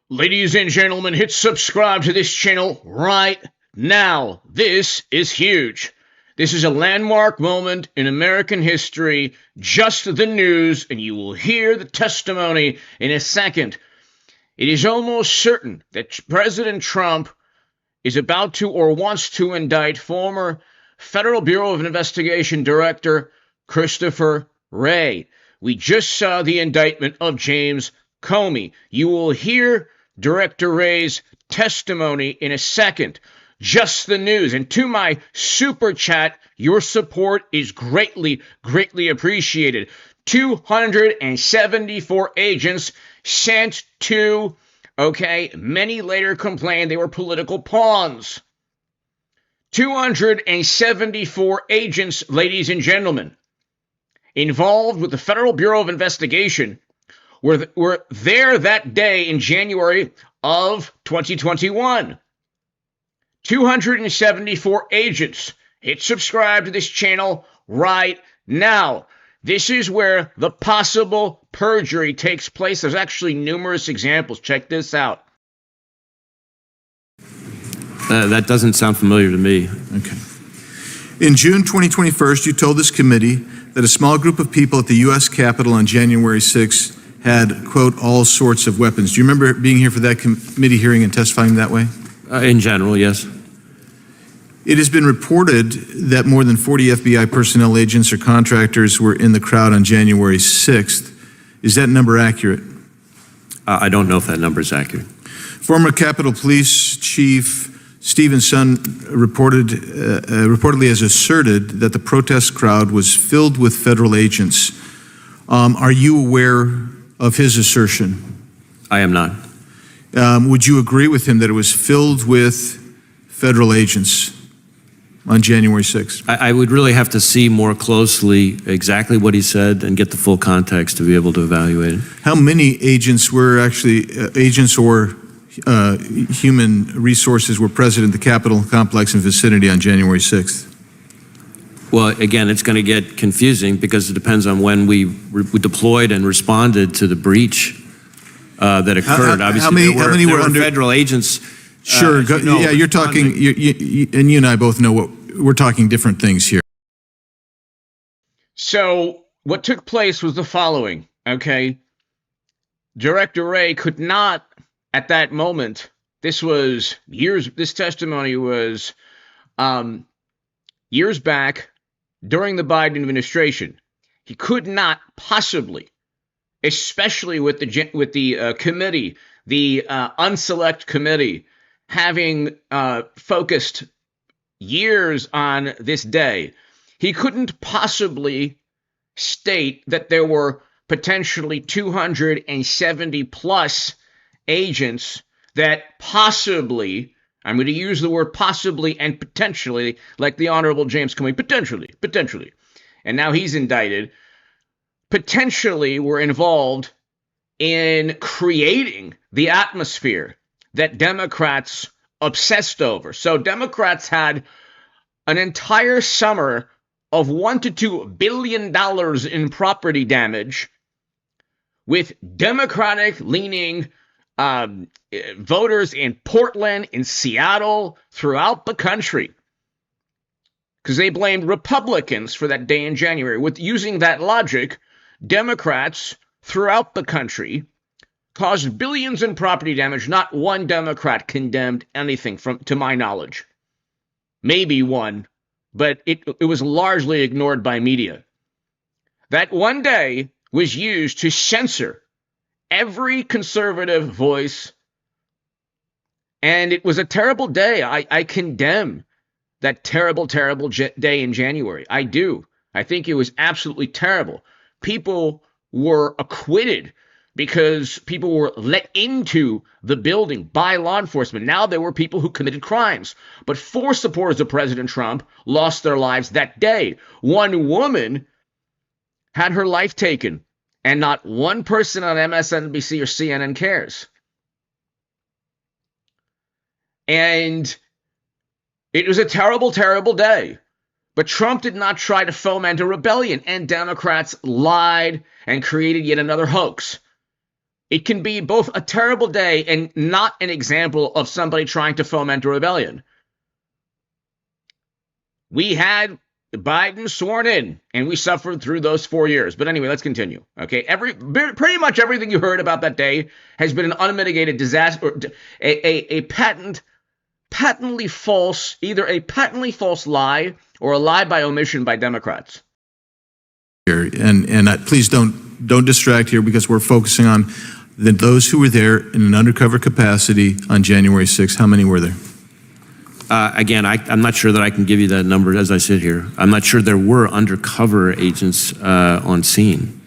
Ladies and gentlemen, hit subscribe to this channel right now. This is huge. This is a landmark moment in American history. Just the news, and you will hear the testimony in a second. It is almost certain that President Trump is about to or wants to indict former Federal Bureau of Investigation Director Christopher Wray. We just saw the indictment of James Comey. You will hear Director Wray's testimony in a second. Just the news. And to my super chat, your support is greatly appreciated. 274 agents sent to, many later complained they were political pawns. 274 agents, ladies and gentlemen, involved with the Federal Bureau of Investigation were there that day in January of 2021. 274 agents. Hit subscribe to this channel right now. This is where the possible perjury takes place. There's actually numerous examples. Check this out. That doesn't sound familiar to me. Okay. In June 2021, you told this committee that a small group of people at the U.S. Capitol on January 6th had, quote, all sorts of weapons. Do you remember being here for that committee hearing and testifying that way? In general, yes. It has been reported that more than 40 FBI personnel, agents, or contractors were in the crowd on January 6th. Is that number accurate? I don't know if that number is accurate. Former Capitol Police Chief Stephen Sund reportedly has asserted that the protest crowd was filled with federal agents. Are you aware of his assertion? I am not. Would you agree with him that it was filled with federal agents on January 6th? I would really have to see more closely exactly what he said and get the full context to be able to evaluate it. How many agents were actually agents or human resources were present at the Capitol complex and vicinity on January 6th? Well, again, it's going to get confusing because it depends on when we deployed and responded to the breach that occurred. Obviously, how many were under federal agents? Sure. Yeah, you're talking, and you and I both know we're talking different things here. So what took place was the following, Director Wray could not, at that moment, this testimony was years back during the Biden administration. He could not possibly, especially with the committee, the unselect committee, having focused years on this day, he couldn't possibly state that there were potentially 270 plus agents that possibly, I'm going to use the word possibly and potentially, like the Honorable James Comey, potentially, and now he's indicted, potentially were involved in creating the atmosphere that Democrats obsessed over. So Democrats had an entire summer of $1 to $2 billion in property damage with Democratic-leaning voters in Portland, in Seattle, throughout the country, because they blamed Republicans for that day in January. With using that logic, Democrats throughout the country caused billions in property damage. Not one Democrat condemned anything, to my knowledge. Maybe one, but it was largely ignored by media. That one day was used to censor every conservative voice, and it was a terrible day. I condemn that terrible day in January. I do. I think it was absolutely terrible. People were acquitted because people were let into the building by law enforcement. Now there were people who committed crimes. But 4 supporters of President Trump lost their lives that day. One woman had her life taken, and not one person on MSNBC or CNN cares. And it was a terrible day. But Trump did not try to foment a rebellion, and Democrats lied and created yet another hoax. It can be both a terrible day and not an example of somebody trying to foment a rebellion. We had Biden sworn in, and we suffered through those 4 years. But anyway, let's continue. Okay, pretty much everything you heard about that day has been an unmitigated disaster, a patently false, either a patently false lie or a lie by omission by Democrats. And please don't distract here, because we're focusing on those who were there in an undercover capacity on January 6th. How many were there? Again, I'm not sure that I can give you that number as I sit here. I'm not sure there were undercover agents on scene.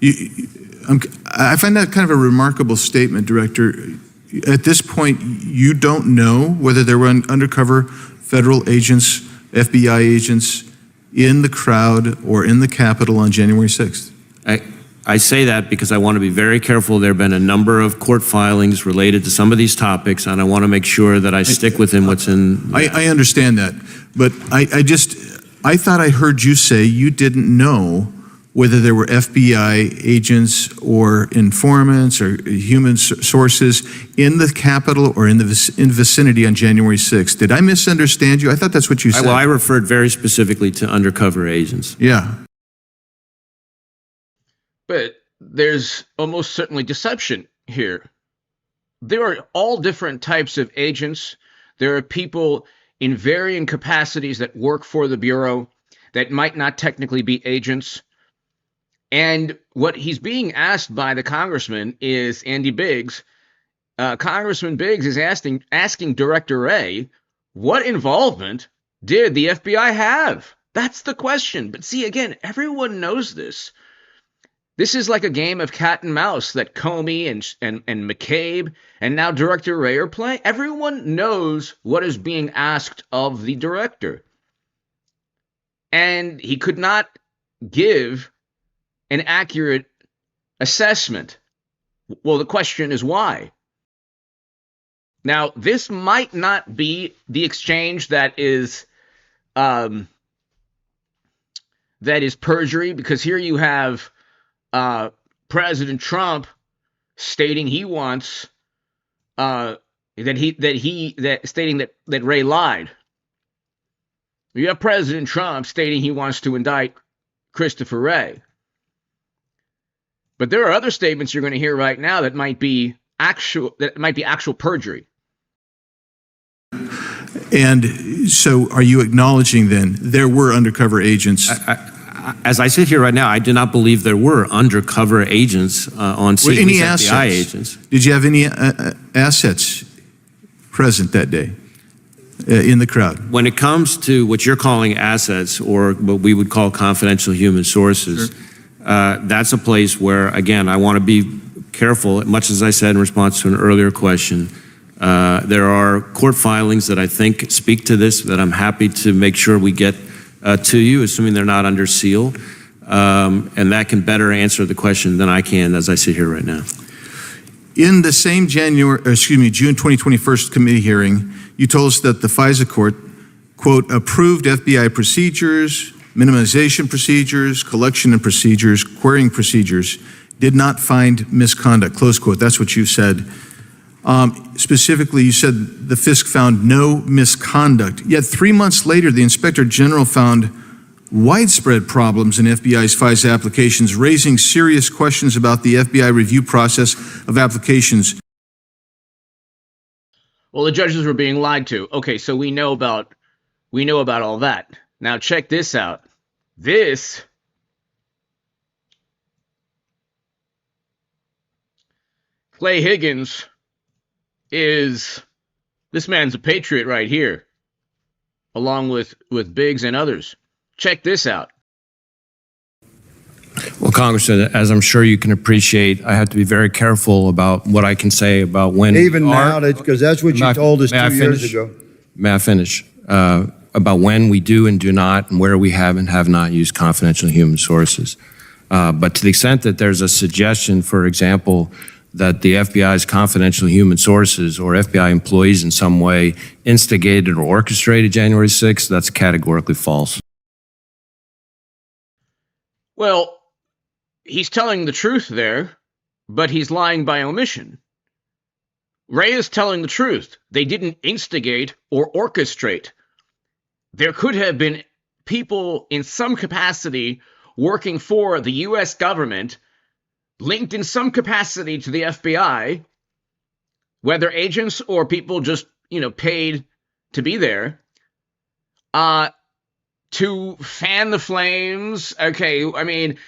I find that kind of a remarkable statement, Director. At this point, you don't know whether there were undercover federal agents, FBI agents in the crowd or in the Capitol on January 6th. I say that because I want to be very careful. There have been a number of court filings related to some of these topics, and I want to make sure that I stick within what's in. I understand that, but I thought I heard you say you didn't know whether there were FBI agents or informants or human sources in the Capitol or in the vicinity on January 6th. Did I misunderstand you? I thought that's what you said. Well, I referred very specifically to undercover agents. Yeah. But there's almost certainly deception here. There are all different types of agents. There are people in varying capacities that work for the Bureau that might not technically be agents. And what he's being asked by the congressman is Andy Biggs. Congressman Biggs is asking Director Wray, what involvement did the FBI have? That's the question. But see, again, everyone knows this. This is like a game of cat and mouse that Comey and McCabe and now Director Wray are playing. Everyone knows what is being asked of the director. And he could not give an accurate assessment. Well, the question is why? Now, this might not be the exchange that is perjury, because here you have President Trump stating he wants stating that Wray lied. You have President Trump stating he wants to indict Christopher Wray. But there are other statements you're going to hear right now that might be actual perjury. And so are you acknowledging then there were undercover agents? As I sit here right now, I do not believe there were undercover agents on scene. Any FBI assets? Agents. Did you have any assets present that day in the crowd? When it comes to what you're calling assets, or what we would call confidential human sources, sure. That's a place where, again, I want to be careful. Much as I said in response to an earlier question, there are court filings that I think speak to this that I'm happy to make sure we get to you, assuming they're not under seal, and that can better answer the question than I can as I sit here right now. In the same June 2021 committee hearing, you told us that the FISA court, quote, approved FBI procedures, minimization procedures, collection and procedures, querying procedures, did not find misconduct, close quote. That's what you said. Specifically, you said the FISC found no misconduct. Yet 3 months later, the Inspector General found widespread problems in FBI's FISA applications, raising serious questions about the FBI review process of applications. Well, the judges were being lied to. Okay, so we know about all that. Now check this out. This Clay Higgins this man's a patriot right here, along with Biggs and others. Check this out. Well, Congressman, as I'm sure you can appreciate, I have to be very careful about what I can say about when. Even now, because that's what you told us 2 years ago. May I finish? About when we do and do not, and where we have and have not used confidential human sources. But to the extent that there's a suggestion, for example, that the FBI's confidential human sources or FBI employees in some way instigated or orchestrated January 6th, that's categorically false. Well, he's telling the truth there, but he's lying by omission. WRAY is telling the truth. They didn't instigate or orchestrate. There could have been people in some capacity working for the U.S. government, linked in some capacity to the FBI, whether agents or people just, paid to be there, to fan the flames. Okay, I mean,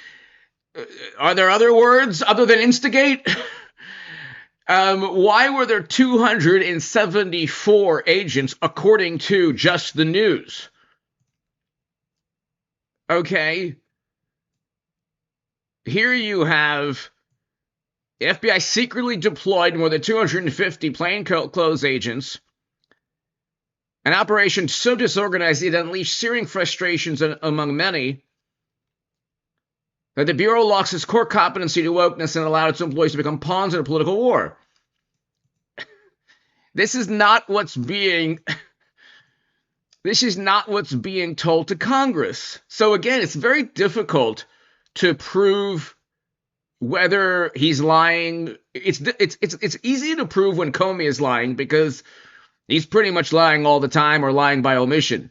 are there other words other than instigate? Why were there 274 agents, according to Just the News? Okay. Here you have the FBI secretly deployed more than 250 plainclothes agents. An operation so disorganized it unleashed searing frustrations among many that the Bureau lost its core competency to wokeness and allowed its employees to become pawns in a political war. This is not what's being told to Congress. So again, it's very difficult to prove whether he's lying. It's easy to prove when Comey is lying because he's pretty much lying all the time or lying by omission.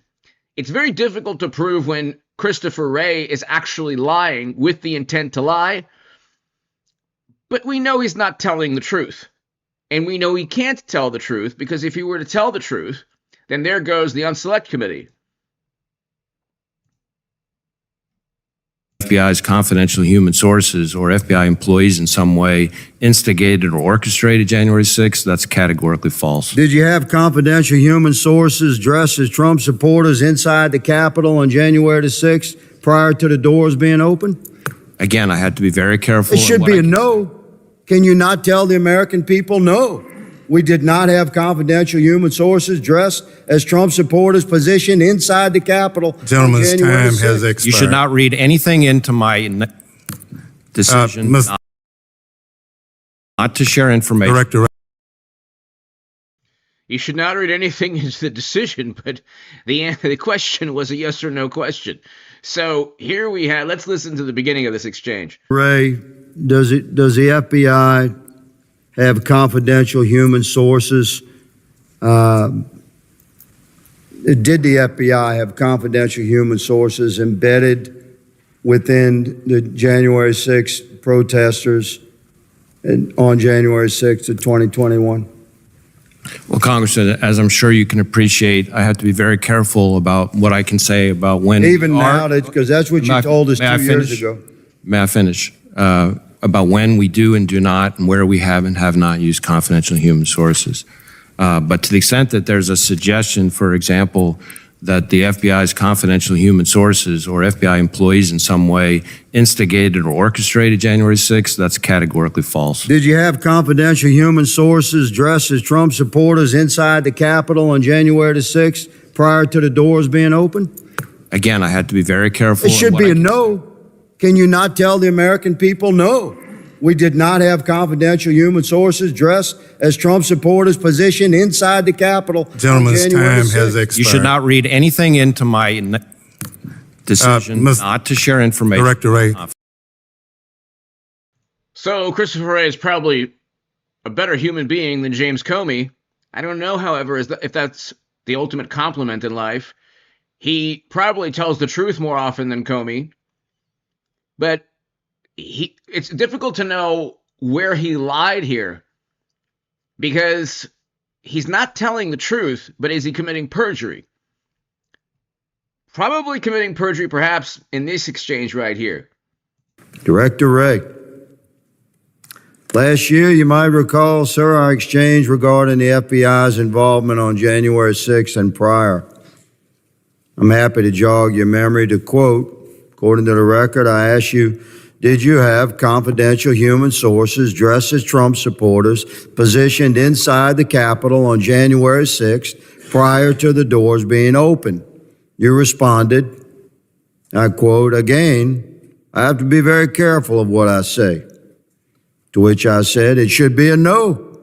It's very difficult to prove when Christopher Wray is actually lying with the intent to lie. But we know he's not telling the truth. And we know he can't tell the truth because if he were to tell the truth, then there goes the Unselect Committee. FBI's confidential human sources or FBI employees in some way instigated or orchestrated January 6th, that's categorically false. Did you have confidential human sources dressed as Trump supporters inside the Capitol on January the 6th prior to the doors being open? Again, I had to be very careful. It should be a no. Can you not tell the American people no? We did not have confidential human sources dressed as Trump supporters positioned inside the Capitol. Gentleman's time has expired. You should not read anything into my decision not to share information. Director. You should not read anything into the decision, but the question was a yes or no question. So here we have, let's listen to the beginning of this exchange. Ray, does the FBI have confidential human sources? Did the FBI have confidential human sources embedded within the January 6th protesters on January 6th of 2021? Well, Congressman, as I'm sure you can appreciate, I have to be very careful about what I can say about when. Even now, because that's what you told us 2 years ago. May I finish? About when we do and do not, and where we have and have not used confidential human sources. But to the extent that there's a suggestion, for example, that the FBI's confidential human sources or FBI employees in some way instigated or orchestrated January 6th, that's categorically false. Did you have confidential human sources dressed as Trump supporters inside the Capitol on January the 6th prior to the doors being open? Again, I had to be very careful. It should be a no. Can you not tell the American people no? We did not have confidential human sources dressed as Trump supporters positioned inside the Capitol. Gentleman's time has expired. You should not read anything into my decision not to share information. Director WRAY. So Christopher Wray is probably a better human being than James Comey. I don't know, however, if that's the ultimate compliment in life. He probably tells the truth more often than Comey. But it's difficult to know where he lied here because he's not telling the truth, but is he committing perjury? Probably committing perjury, perhaps, in this exchange right here. Director Wray. Last year, you might recall, sir, our exchange regarding the FBI's involvement on January 6th and prior. I'm happy to jog your memory to quote, according to the record, I asked you, did you have confidential human sources dressed as Trump supporters positioned inside the Capitol on January 6th prior to the doors being open? You responded, I quote, again, I have to be very careful of what I say. To which I said, it should be a no.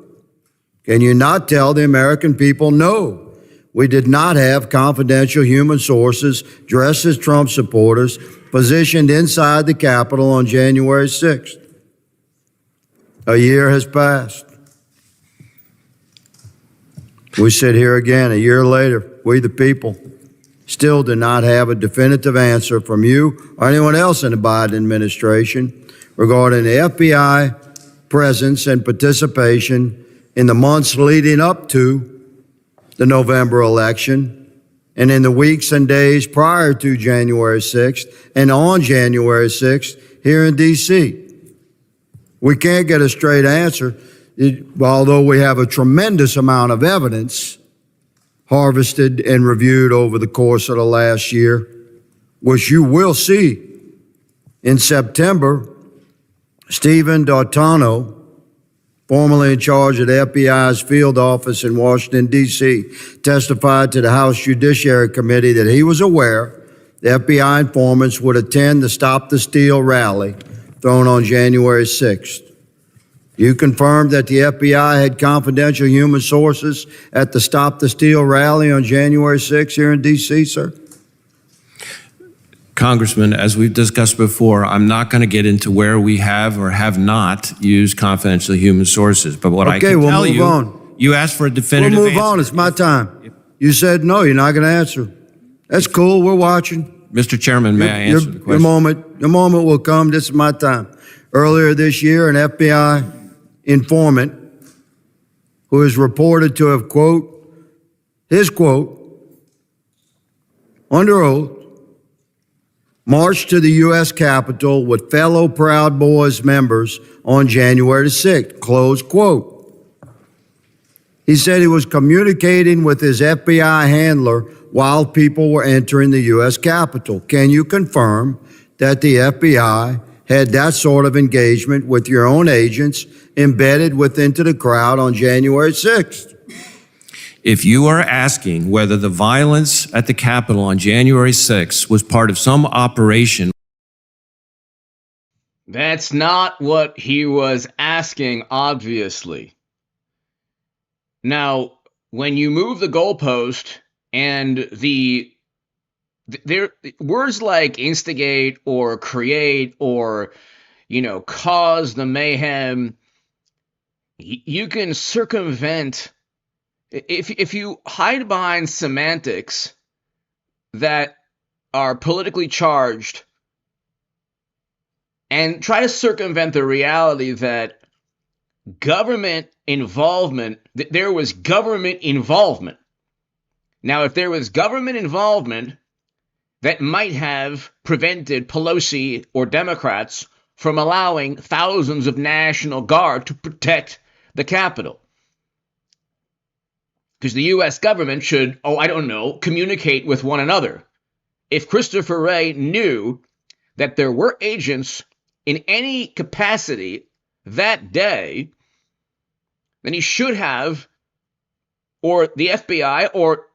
Can you not tell the American people no? We did not have confidential human sources dressed as Trump supporters positioned inside the Capitol on January 6th. A year has passed. We sit here again a year later, we the people still do not have a definitive answer from you or anyone else in the Biden administration regarding the FBI presence and participation in the months leading up to the November election and in the weeks and days prior to January 6th and on January 6th here in D.C. We can't get a straight answer, although we have a tremendous amount of evidence harvested and reviewed over the course of the last year, which you will see. In September, Stephen D'Artano, formerly in charge of the FBI's field office in Washington, D.C., testified to the House Judiciary Committee that he was aware the FBI informants would attend the Stop the Steal rally thrown on January 6th. You confirmed that the FBI had confidential human sources at the Stop the Steal rally on January 6th here in D.C., sir? Congressman, as we've discussed before, I'm not going to get into where we have or have not used confidential human sources. But what I can tell you, you asked for a definitive answer. We'll move on. It's my time. You said no, you're not going to answer. That's cool. We're watching. Mr. Chairman, may I answer the question? Your moment will come. This is my time. Earlier this year, an FBI informant who is reported to have, his quote, under oath, marched to the U.S. Capitol with fellow Proud Boys members on January 6th, close quote. He said he was communicating with his FBI handler while people were entering the U.S. Capitol. Can you confirm that the FBI had that sort of engagement with your own agents embedded into the crowd on January 6th? If you are asking whether the violence at the Capitol on January 6th was part of some operation. That's not what he was asking, obviously. Now, when you move the goalpost and words like instigate or create or, cause the mayhem, you can circumvent. If you hide behind semantics that are politically charged and try to circumvent the reality that government involvement, there was government involvement. Now, if there was government involvement, that might have prevented Pelosi or Democrats from allowing thousands of National Guard to protect the Capitol. Because the U.S. government should, communicate with one another. If Christopher Wray knew that there were agents in any capacity that day, then he should have, or the FBI or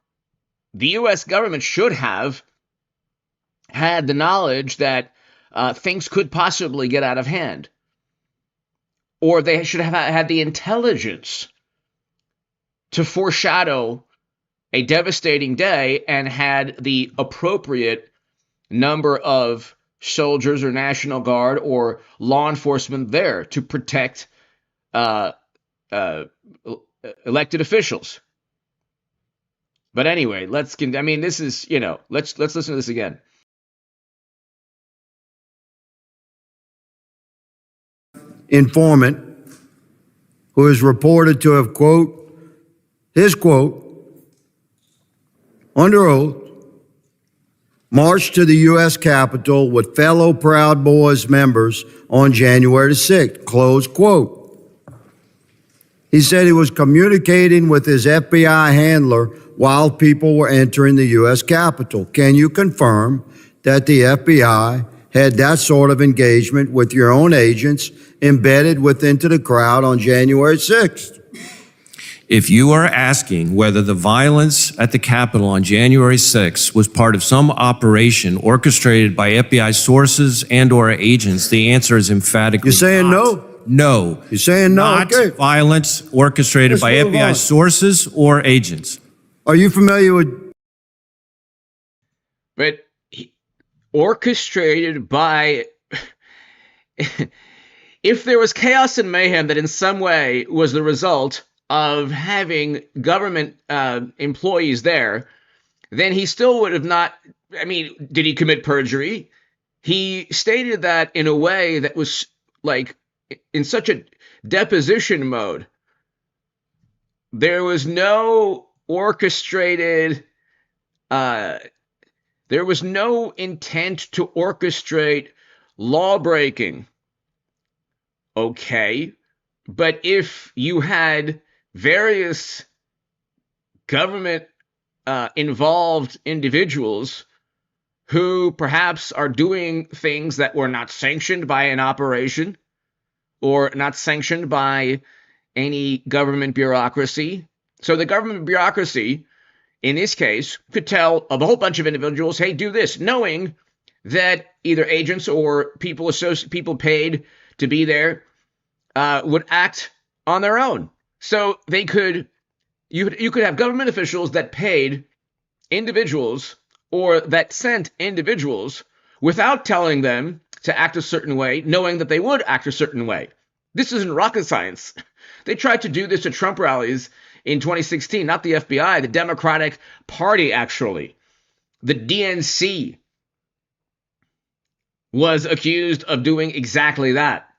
the U.S. government should have had the knowledge that things could possibly get out of hand. Or they should have had the intelligence to foreshadow a devastating day and had the appropriate number of soldiers or National Guard or law enforcement there to protect elected officials. But anyway, this is, let's listen to this again. Informant who is reported to have, his quote, under oath, marched to the U.S. Capitol with fellow Proud Boys members on January 6th, close quote. He said he was communicating with his FBI handler while people were entering the U.S. Capitol. Can you confirm that the FBI had that sort of engagement with your own agents embedded into the crowd on January 6th? If you are asking whether the violence at the Capitol on January 6th was part of some operation orchestrated by FBI sources and or agents, the answer is emphatically You're saying not. No. You're saying no? Not okay. Violence orchestrated by FBI sources or agents. Are you familiar with... But orchestrated by... if there was chaos and mayhem that in some way was the result of having government employees there, then he still would have not. I mean, did he commit perjury? He stated that in a way that was like in such a deposition mode. There was no orchestrated, there was no intent to orchestrate law breaking. Okay, but if you had various government involved individuals who perhaps are doing things that were not sanctioned by an operation or not sanctioned by any government bureaucracy. So the government bureaucracy, in this case, could tell a whole bunch of individuals, hey, do this, knowing that either agents or people paid to be there would act on their own. So they could, you could have government officials that paid individuals or that sent individuals without telling them to act a certain way, knowing that they would act a certain way. This isn't rocket science. They tried to do this at Trump rallies in 2016, not the FBI, the Democratic Party, actually. The DNC was accused of doing exactly that.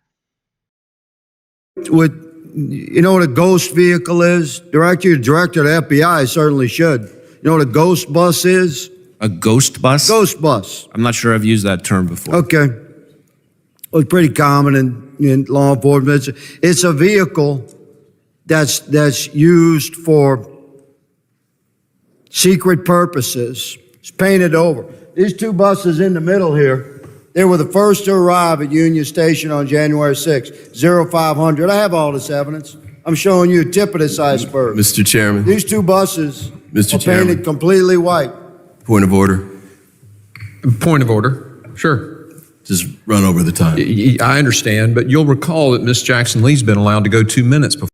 You know what a ghost vehicle is? Director of the FBI certainly should. You know what a ghost bus is? A ghost bus? Ghost bus. I'm not sure I've used that term before. Okay. Well, it's pretty common in law enforcement. It's a vehicle that's used for secret purposes. It's painted over. These two buses in the middle here, they were the first to arrive at Union Station on January 6th, 0500. I have all this evidence. I'm showing you a tip of this iceberg. Mr. Chairman. These two buses Mr. are Chairman. painted completely white. Point of order. Point of order. Sure. Just run over the time. I understand, but you'll recall that Ms. Jackson Lee's been allowed to go 2 minutes before.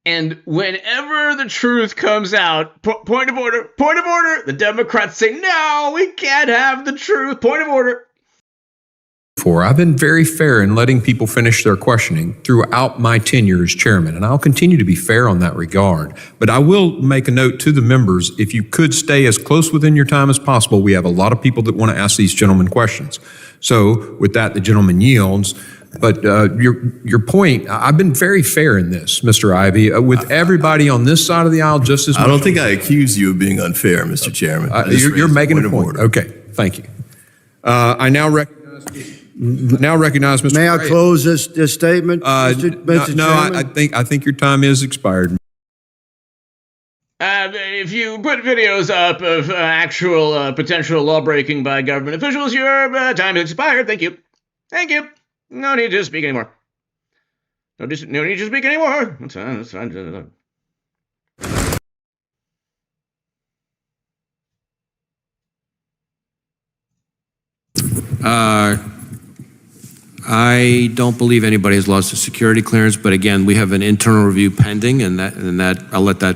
And whenever the truth comes out, point of order, the Democrats say, no, we can't have the truth, point of order. I've been very fair in letting people finish their questioning throughout my tenure as chairman, and I'll continue to be fair on that regard. But I will make a note to the members, if you could stay as close within your time as possible. We have a lot of people that want to ask these gentlemen questions. So with that, the gentleman yields. But your point, I've been very fair in this, Mr. Ivey, with everybody on this side of the aisle just as much. I don't think I accuse you of being unfair, Mr. Chairman. You're making a point. Okay, thank you. I now recognize Mr. May I Gray. close this statement, Mr. No, Chairman? I think your time is expired. If you put videos up of actual potential law breaking by government officials, your time has expired. Thank you. Thank you. No need to speak anymore. No need to speak anymore. That's fine. I don't believe anybody has lost a security clearance, but again, we have an internal review pending, and that I'll let that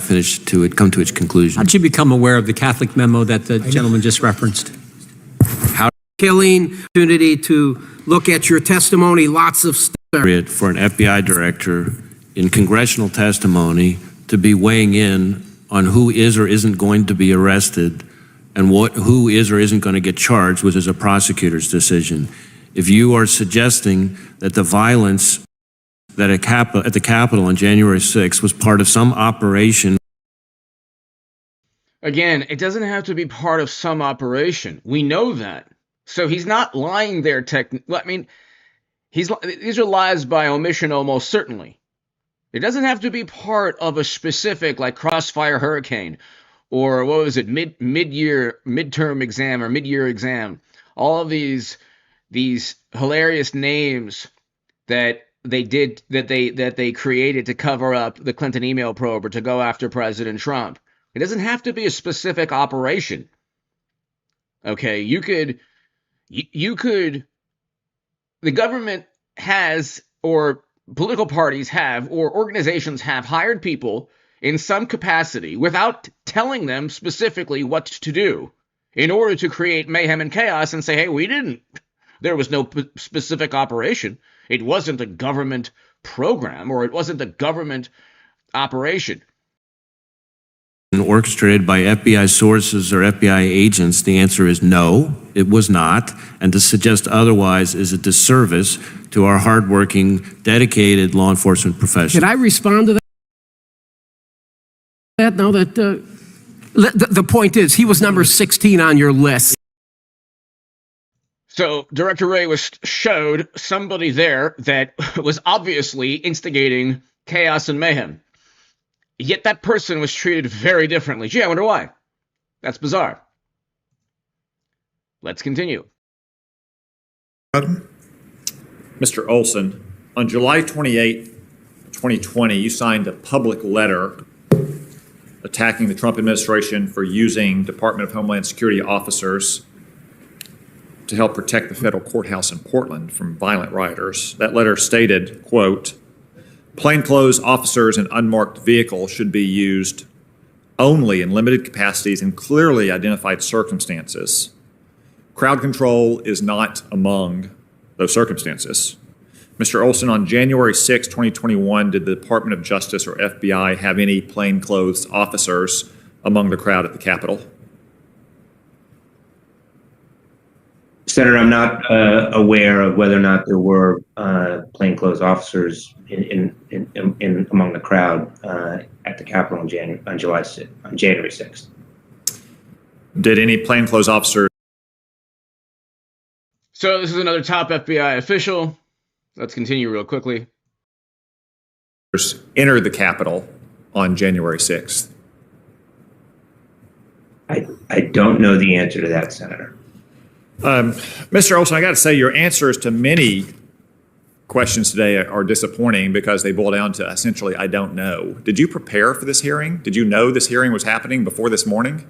come to its conclusion. How'd you become aware of the Catholic memo that the gentleman just referenced? Killing opportunity to look at your testimony, lots of stuff. For an FBI director in congressional testimony to be weighing in on who is or isn't going to be arrested and who is or isn't going to get charged, which is a prosecutor's decision. If you are suggesting that the violence that at the Capitol on January 6th was part of some operation. Again, it doesn't have to be part of some operation. We know that. So he's not lying there. I mean, these are lies by omission almost certainly. It doesn't have to be part of a specific, like Crossfire Hurricane, or what was it, midterm exam or mid-year exam. All of these hilarious names that they created to cover up the Clinton email probe or to go after President Trump. It doesn't have to be a specific operation. Okay, you could, the government has, or political parties have, or organizations have hired people in some capacity without telling them specifically what to do in order to create mayhem and chaos and say, hey, we didn't There was no specific operation. It wasn't a government program, or it wasn't a government operation. Orchestrated by FBI sources or FBI agents, the answer is no, it was not. And to suggest otherwise is a disservice to our hardworking, dedicated law enforcement professionals. Can I respond to that now that the point is he was number 16 on your list? So Director Wray showed somebody there that was obviously instigating chaos and mayhem. Yet that person was treated very differently. Gee, I wonder why. That's bizarre. Let's continue. Mr. Olson, on July 28, 2020, you signed a public letter attacking the Trump administration for using Department of Homeland Security officers to help protect the federal courthouse in Portland from violent rioters. That letter stated, quote, "Plainclothes officers in unmarked vehicles should be used only in limited capacities in clearly identified circumstances. Crowd control is not among those circumstances." Mr. Olson, on January 6, 2021, did the Department of Justice or FBI have any plainclothes officers among the crowd at the Capitol? Senator, I'm not aware of whether or not there were plainclothes officers in among the crowd at the Capitol on January 6th. Did any plainclothes officers? So this is another top FBI official. Let's continue real quickly. Enter the Capitol on January 6th? I don't know the answer to that, Senator. Mr. Olson, I got to say your answers to many questions today are disappointing because they boil down to essentially, I don't know. Did you prepare for this hearing? Did you know this hearing was happening before this morning?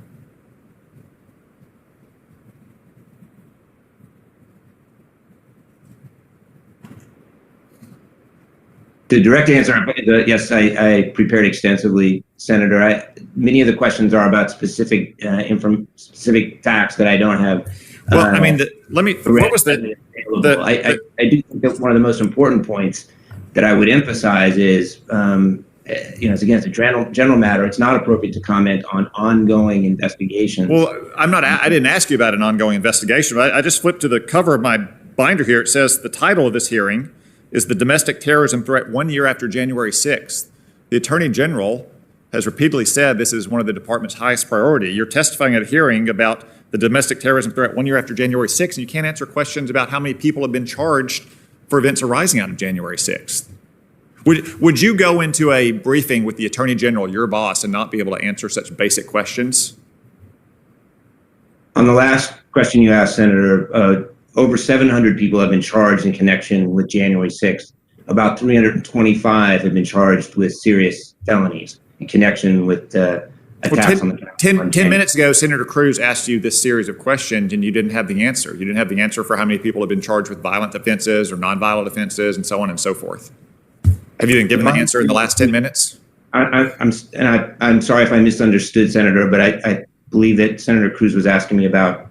The direct answer, yes, I prepared extensively, Senator. Many of the questions are about specific facts that I don't have. Well, I mean, what was I do think that one of the most important points that I would emphasize is, it's against a general matter. It's not appropriate to comment on ongoing investigations. Well, I didn't ask you about an ongoing investigation. I just flipped to the cover of my binder here. It says the title of this hearing is "The Domestic Terrorism Threat 1 Year After January 6th. The Attorney General has repeatedly said this is one of the department's highest priority. You're testifying at a hearing about the domestic terrorism threat 1 year after January 6th, and you can't answer questions about how many people have been charged for events arising out of January 6th. Would you go into a briefing with the Attorney General, your boss, and not be able to answer such basic questions? On the last question you asked, Senator, over 700 people have been charged in connection with January 6th. About 325 have been charged with serious felonies in connection with attacks on the Capitol. 10 minutes ago, Senator Cruz asked you this series of questions, and you didn't have the answer. You didn't have the answer for how many people have been charged with violent offenses or nonviolent offenses, and so on and so forth. Have you been given the answer in the last 10 minutes? I'm sorry if I misunderstood, Senator, but I believe that Senator Cruz was asking me about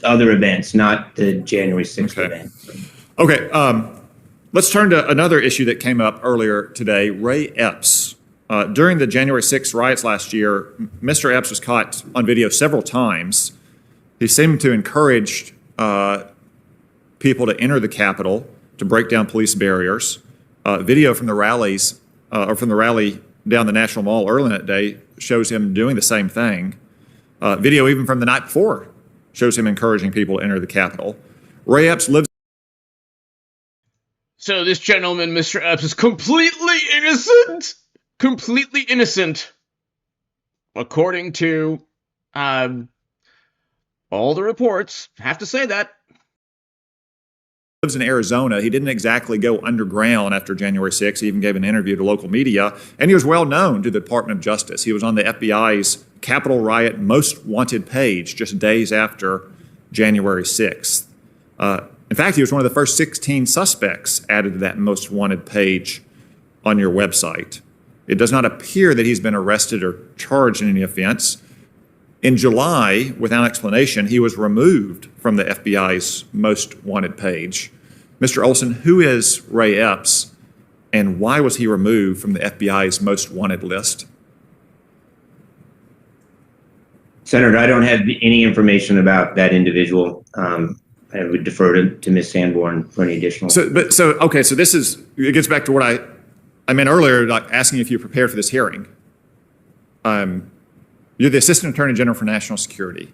other events, not the January 6th event. Okay, let's turn to another issue that came up earlier today, Ray Epps. During the January 6th riots last year, Mr. Epps was caught on video several times. He seemed to encourage people to enter the Capitol, to break down police barriers. Video from the rallies, or from the rally down the National Mall early that day shows him doing the same thing. Video even from the night before shows him encouraging people to enter the Capitol. Ray Epps lives. So this gentleman, Mr. Epps, is completely innocent. Completely innocent. According to all the reports. Have to say that. Lives in Arizona. He didn't exactly go underground after January 6th. He even gave an interview to local media, and he was well known to the Department of Justice. He was on the FBI's Capitol Riot Most Wanted page just days after January 6th. In fact, he was one of the first 16 suspects added to that Most Wanted page on your website. It does not appear that he's been arrested or charged in any offense. In July, without explanation, he was removed from the FBI's most wanted page. Mr. Olson, who is Ray Epps, and why was he removed from the FBI's most wanted list? Senator, I don't have any information about that individual. I would defer to Ms. Sanborn for any additional. So this is, it gets back to what I meant earlier, like asking if you prepared for this hearing. You're the Assistant Attorney General for National Security.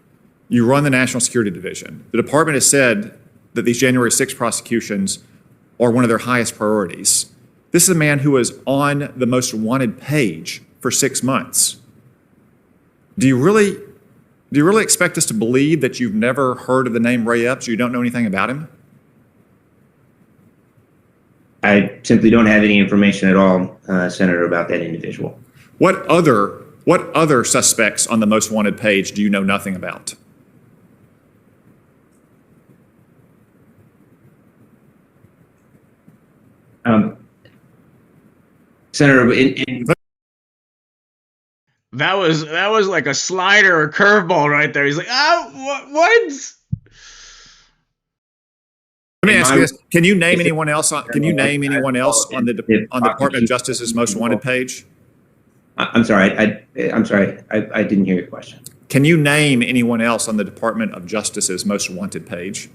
You run the National Security Division. The department has said that these January 6 prosecutions are one of their highest priorities. This is a man who was on the most wanted page for 6 months. Do you really expect us to believe that you've never heard of the name Ray Epps? You don't know anything about him? I simply don't have any information at all, Senator, about that individual. What other suspects on the most wanted page do you know nothing about? Senator, That was like a slider or curveball right there. He's like, what? Let me ask you this: Can you name anyone else on the Department of Justice's most wanted page? I'm sorry. I'm sorry. I didn't hear your question. Can you name anyone else on the Department of Justice's most wanted page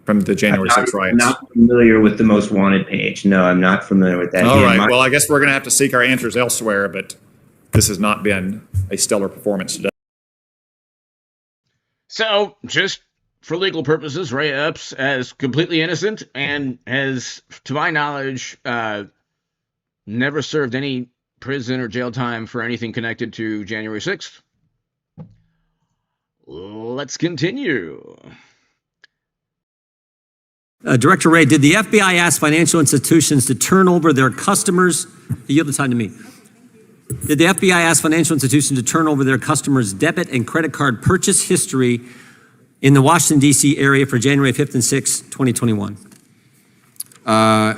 from the January 6th riots? I'm not familiar with the most wanted page. No, I'm not familiar with that. All right. Well, I guess we're going to have to seek our answers elsewhere, but this has not been a stellar performance today. So, just for legal purposes, Ray Epps is completely innocent and has, to my knowledge, never served any prison or jail time for anything connected to January 6th. Let's continue. Director Wray, did the FBI ask financial institutions to turn over their customers? Yield the time to me. Did the FBI ask financial institutions to turn over their customers' debit and credit card purchase history in the Washington, D.C. area for January 5th and 6th, 2021? I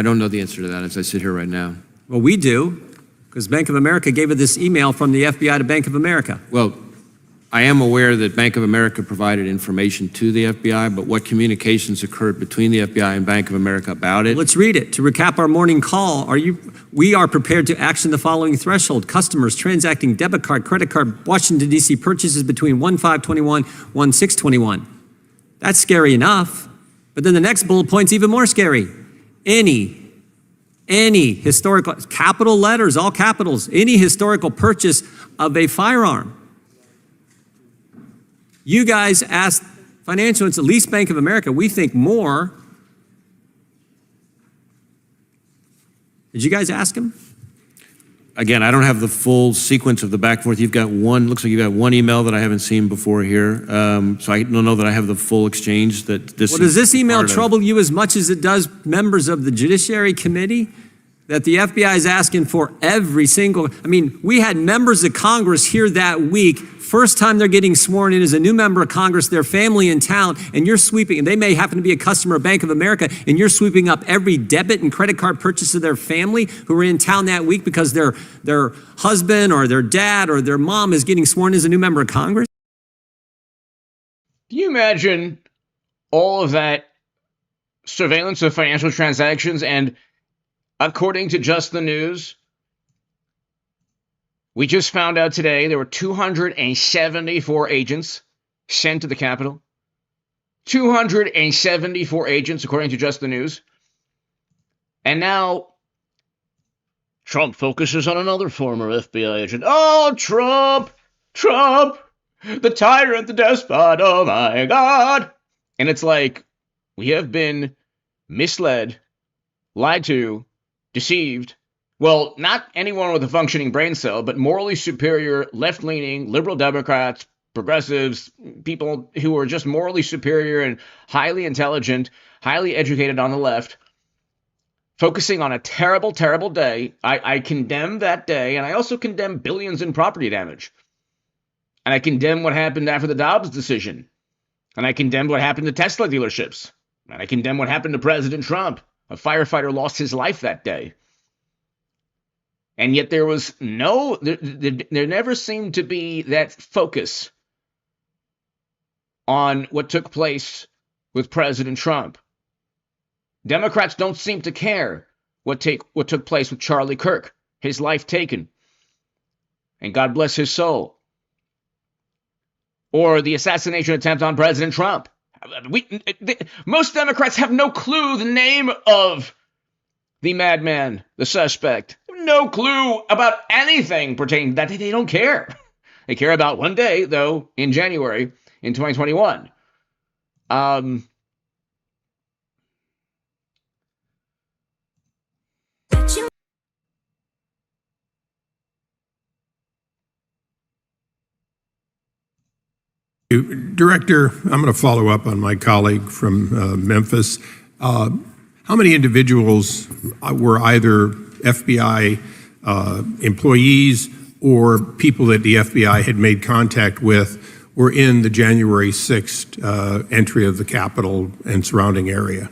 don't know the answer to that as I sit here right now. Well, we do, because Bank of America gave us this email from the FBI to Bank of America. Well, I am aware that Bank of America provided information to the FBI, but what communications occurred between the FBI and Bank of America about it? Let's read it. To recap our morning call, we are prepared to action the following threshold. Customers transacting debit card, credit card, Washington, D.C. purchases between 1/5/21, 1/6/21. That's scary enough. But then the next bullet point's even more scary. Any historical, capital letters, all capitals, any historical purchase of a firearm. You guys asked financial institutions, at least Bank of America, we think more. Did you guys ask him? Again, I don't have the full sequence of the back and forth. You've got looks like you've got one email that I haven't seen before here. So I don't know that I have the full exchange that this. Well, does this email trouble you as much as it does members of the Judiciary Committee? That the FBI is asking for every single, we had members of Congress here that week, first time they're getting sworn in as a new member of Congress, their family in town, and you're sweeping, and they may happen to be a customer of Bank of America, and you're sweeping up every debit and credit card purchase of their family who were in town that week because their husband or their dad or their mom is getting sworn in as a new member of Congress? Can you imagine all of that surveillance of financial transactions? And according to Just the News, we just found out today there were 274 agents sent to the Capitol. 274 agents, according to Just the News. And now Trump focuses on another former FBI agent. Oh, Trump, the tyrant, the despot, oh my God. And it's like, we have been misled, lied to, deceived. Well, not anyone with a functioning brain cell, but morally superior, left-leaning, liberal Democrats, progressives, people who are just morally superior and highly intelligent, highly educated on the left, focusing on a terrible, terrible day. I condemn that day, and I also condemn billions in property damage. And I condemn what happened after the Dobbs decision. And I condemn what happened to Tesla dealerships. And I condemn what happened to President Trump. A firefighter lost his life that day. And yet there was there never seemed to be that focus on what took place with President Trump. Democrats don't seem to care what took place with Charlie Kirk, his life taken, and God bless his soul, or the assassination attempt on President Trump. Most Democrats have no clue the name of the madman, the suspect. No clue about anything pertaining to that. They don't care. They care about one day, though, in January in 2021. Director, I'm going to follow up on my colleague from Memphis. How many individuals were either FBI employees or people that the FBI had made contact with were in the January 6th entry of the Capitol and surrounding area?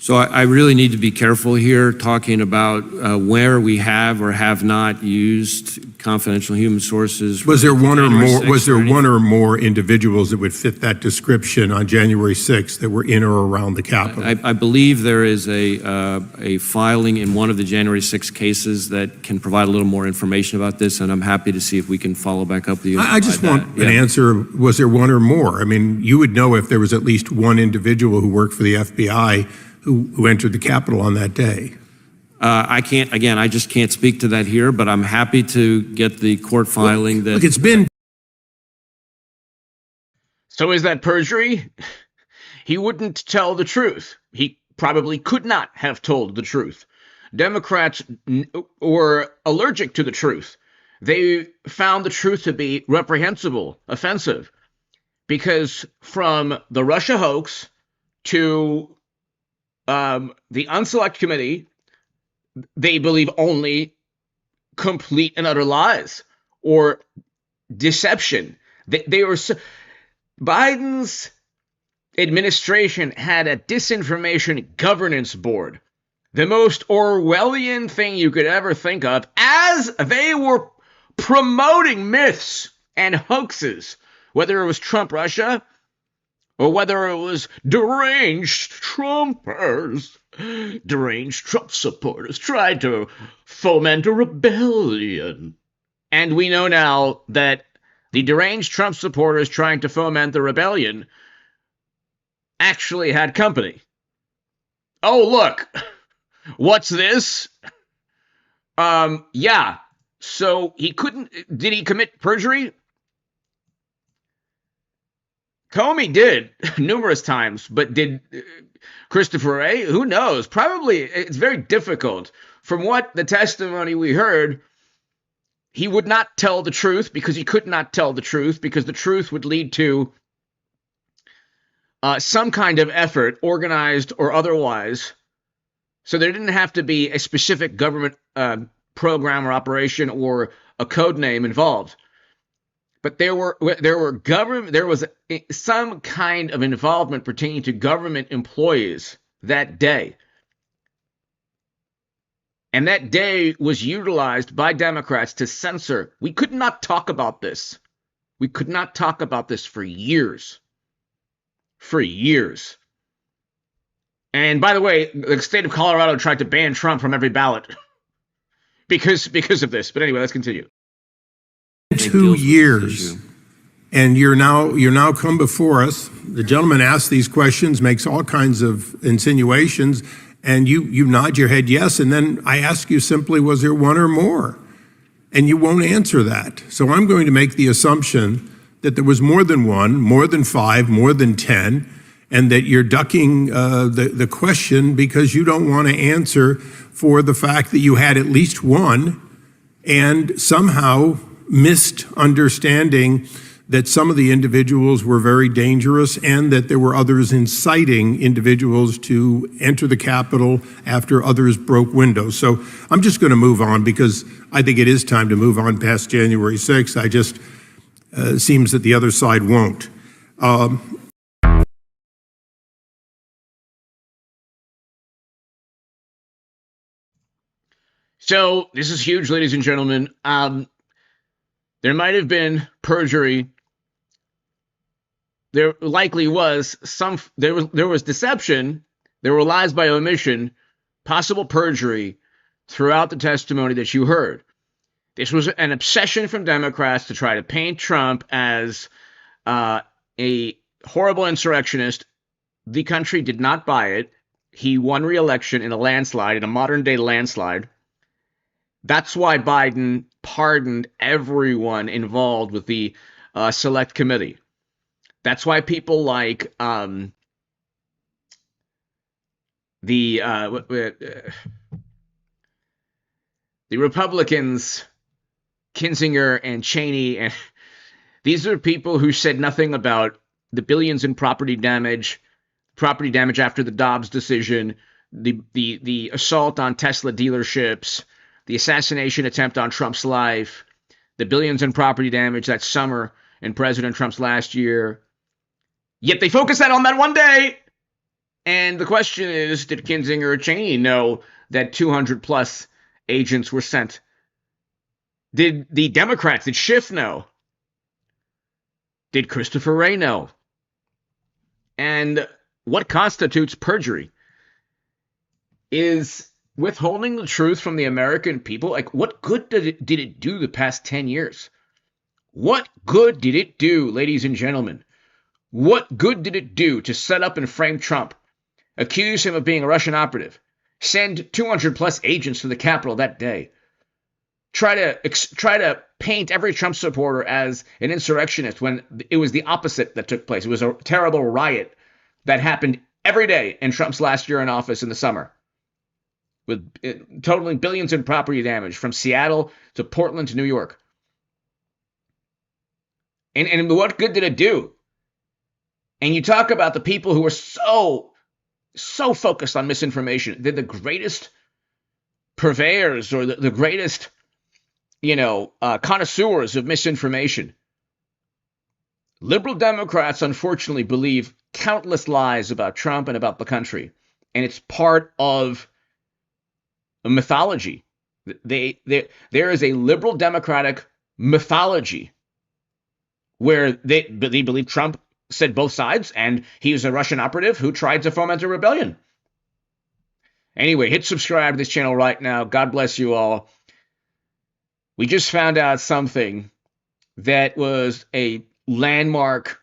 So I really need to be careful here talking about where we have or have not used confidential human sources. Was there one or more? Was there anything. one or more individuals that would fit that description on January 6th that were in or around the Capitol? I believe there is a filing in one of the January 6 cases that can provide a little more information about this, and I'm happy to see if we can follow back up with you. I just want an answer. Was there one or more? I mean, you would know if there was at least one individual who worked for the FBI who entered the Capitol on that day. I can't, again, I just can't speak to that here, but I'm happy to get the court filing that. Look, it's been. So is that perjury? He wouldn't tell the truth. He probably could not have told the truth. Democrats were allergic to the truth. They found the truth to be reprehensible, offensive, because from the Russia hoax to the Unselect Committee, they believe only complete and utter lies or deception. They were Biden's administration had a disinformation governance board, the most Orwellian thing you could ever think of, as they were promoting myths and hoaxes, whether it was Trump Russia or whether it was deranged Trumpers, deranged Trump supporters tried to foment a rebellion. And we know now that the deranged Trump supporters trying to foment the rebellion actually had company. Oh, look, what's this? Yeah, so did he commit perjury? Comey did numerous times, but did Christopher Wray? Who knows? Probably it's very difficult. From what the testimony we heard, he would not tell the truth because he could not tell the truth because the truth would lead to some kind of effort, organized or otherwise. So there didn't have to be a specific government program or operation or a code name involved. But there was some kind of involvement pertaining to government employees that day. And that day was utilized by Democrats to censor. We could not talk about this. We could not talk about this for years. For years. And by the way, the state of Colorado tried to ban Trump from every ballot because of this. But anyway, let's continue. 2 years, and you're now come before us. The gentleman asks these questions, makes all kinds of insinuations, and you nod your head yes, and then I ask you simply, was there one or more? And you won't answer that. So I'm going to make the assumption that there was more than one, more than five, more than 10, and that you're ducking the question because you don't want to answer for the fact that you had at least one, and somehow missed understanding that some of the individuals were very dangerous and that there were others inciting individuals to enter the Capitol after others broke windows. So I'm just going to move on because I think it is time to move on past January 6th. I just, seems that the other side won't. So this is huge, ladies and gentlemen. There might have been perjury. There likely was some. There was deception. There were lies by omission, possible perjury throughout the testimony that you heard. This was an obsession from Democrats to try to paint Trump as a horrible insurrectionist. The country did not buy it. He won re-election in a landslide, in a modern-day landslide. That's why Biden pardoned everyone involved with the Select Committee. That's why people like the Republicans, Kinzinger and Cheney, and these are people who said nothing about the billions in property damage after the Dobbs decision, the assault on Tesla dealerships, the assassination attempt on Trump's life, the billions in property damage that summer in President Trump's last year. Yet they focus on that one day. And the question is, did Kinzinger or Cheney know that 200 plus agents were sent? Did the Democrats, did Schiff know? Did Christopher Wray know? And what constitutes perjury? Is withholding the truth from the American people? Like, what good did it do the past 10 years? What good did it do, ladies and gentlemen? What good did it do to set up and frame Trump, accuse him of being a Russian operative, send 200 plus agents to the Capitol that day, try to paint every Trump supporter as an insurrectionist when it was the opposite that took place? It was a terrible riot that happened every day in Trump's last year in office in the summer, with totaling billions in property damage from Seattle to Portland to New York. And what good did it do? And you talk about the people who were so focused on misinformation. They're the greatest purveyors or the greatest, connoisseurs of misinformation. Liberal Democrats, unfortunately, believe countless lies about Trump and about the country. And it's part of a mythology. There is a liberal Democratic mythology where they believe Trump said both sides, and he was a Russian operative who tried to foment a rebellion. Anyway, hit subscribe to this channel right now. God bless you all. We just found out something that was a landmark